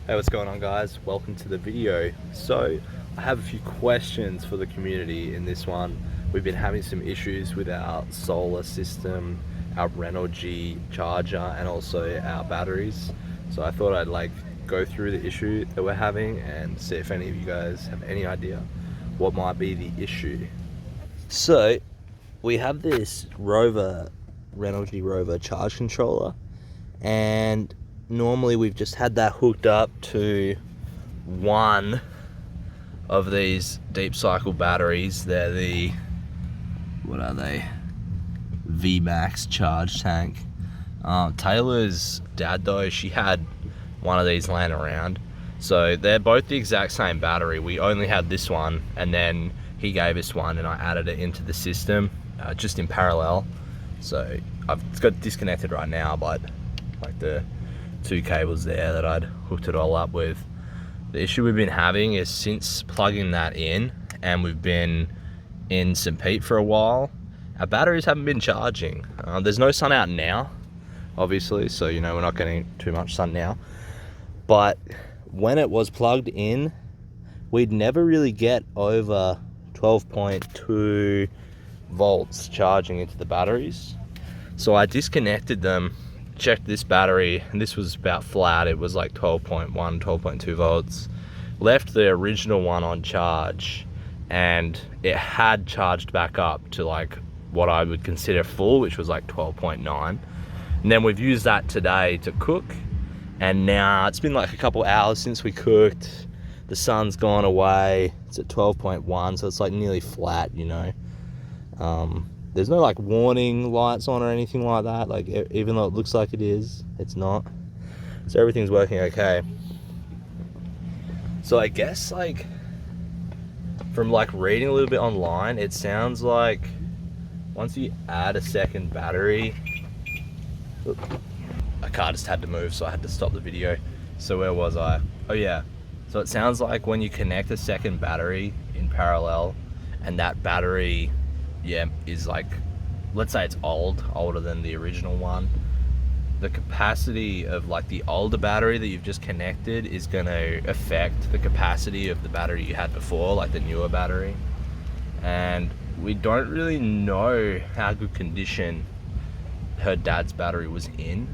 Hey, what's going on, guys? Welcome to the video. So I have a few questions for the community in this one. We've been having some issues with our solar system, our Renogy charger, and also our batteries. So I thought I'd go through the issue that we're having and see if any of you guys have any idea what might be the issue. So we have this Renogy Rover charge controller, and normally we've just had that hooked up to one of these deep cycle batteries. They're the, what are they? VMAX charge tank. Taylor's dad though, she had one of these laying around. So they're both the exact same battery. We only had this one, and then he gave us one and I added it into the system just in parallel. So I've got disconnected right now, but like the two cables there that I'd hooked it all up with. The issue we've been having is since plugging that in, and we've been in St. Pete for a while, our batteries haven't been charging. There's no sun out now, obviously, so you know we're not getting too much sun now. But when it was plugged in, we'd never really get over 12.2 volts charging into the batteries. So I disconnected them, checked this battery, and this was about flat. It was like 12.1, 12.2 volts. Left the original one on charge, and it had charged back up to like what I would consider full, which was like 12.9. And then we've used that today to cook, and now it's been like a couple hours since we cooked. The sun's gone away. It's at 12.1, so it's like nearly flat, you know. There's no like warning lights on or anything like that. Like even though it looks like it is, it's not. So everything's working okay. So I guess like from like reading a little bit online, it sounds like once you add a second battery, a car just had to move, so I had to stop the video. So where was I? Oh yeah. So it sounds like when you connect a second battery in parallel, and that battery, yeah, is like, let's say it's older than the original one, the capacity of like the older battery that you've just connected is going to affect the capacity of the battery you had before, like the newer battery. And we don't really know how good condition her dad's battery was in.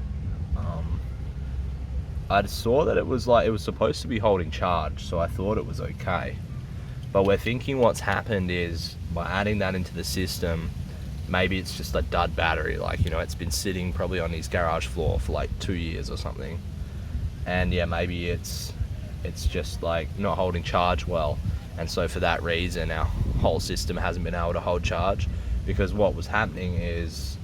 I saw that it was supposed to be holding charge, so I thought it was okay. But we're thinking what's happened is by adding that into the system, maybe it's just a dud battery. Like, you know, it's been sitting probably on his garage floor for like 2 years or something. And yeah, maybe it's just like not holding charge well. And so for that reason, our whole system hasn't been able to hold charge, because what was happening is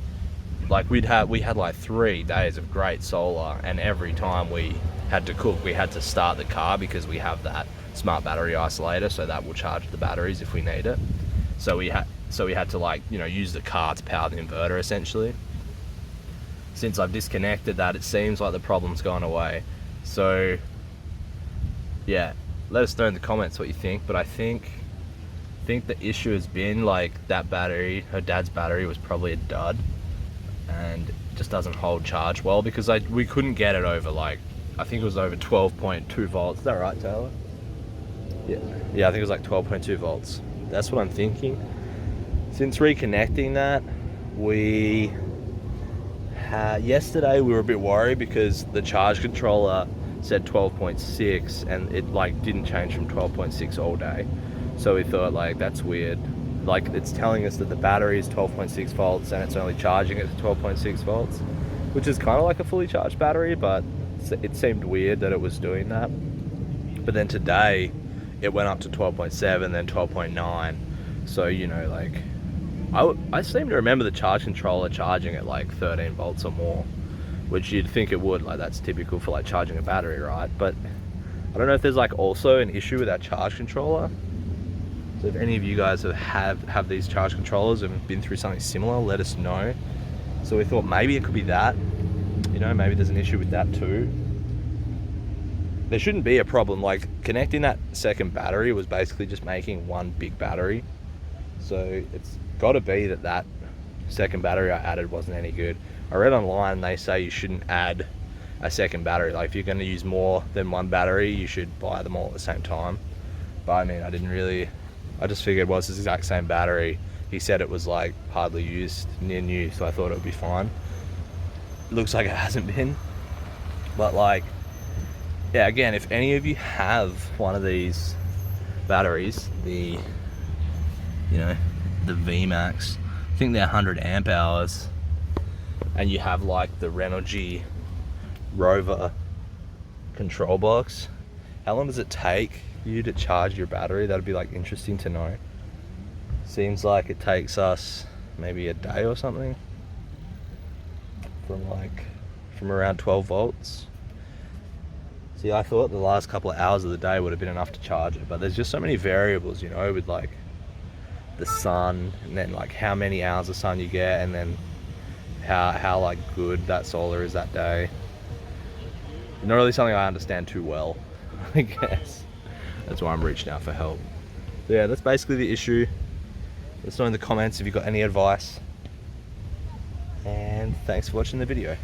like we had like 3 days of great solar, and every time we had to cook, we had to start the car because we have that smart battery isolator, so that will charge the batteries if we need it. So we had to, like, you know, use the car to power the inverter essentially. Since I've disconnected that, it seems like the problem's gone away. So yeah, let us know in the comments what you think. But I think the issue has been like that battery, her dad's battery, was probably a dud and just doesn't hold charge well, because we couldn't get it over, like, I think it was over 12.2 volts. Is that right, Taylor? Yeah, I think it was like 12.2 volts. That's what I'm thinking. Since reconnecting that, yesterday we were a bit worried because the charge controller said 12.6, and it like didn't change from 12.6 all day. So we thought, like, that's weird. Like, it's telling us that the battery is 12.6 volts and it's only charging at 12.6 volts, which is kind of like a fully charged battery, but it seemed weird that it was doing that. But then today it went up to 12.7, then 12.9. So, you know, like, I seem to remember the charge controller charging at like 13 volts or more, which you'd think it would. Like, that's typical for like charging a battery, right? But I don't know if there's like also an issue with that charge controller. So if any of you guys have these charge controllers and been through something similar, let us know. So we thought maybe it could be that, you know, maybe there's an issue with that too. There shouldn't be a problem. Like, connecting that second battery was basically just making one big battery. So it's got to be that second battery I added wasn't any good. I read online and they say you shouldn't add a second battery. Like if you're going to use more than one battery, you should buy them all at the same time. But I mean, I just figured, well, it's the exact same battery. He said it was like hardly used, near new, so I thought it would be fine. Looks like it hasn't been, but like, yeah, again, if any of you have one of these batteries, the VMAX, I think they're 100 amp hours, and you have like the Renogy Rover control box, how long does it take you to charge your battery? That'd be like interesting to know. Seems like it takes us maybe a day or something from around 12 volts. See, I thought the last couple of hours of the day would have been enough to charge it, but there's just so many variables, you know, with like the sun, and then like how many hours of sun you get, and then how like good that solar is that day. Not really something I understand too well, I guess. That's why I'm reaching out for help. So yeah, that's basically the issue. Let us know in the comments if you've got any advice. And thanks for watching the video.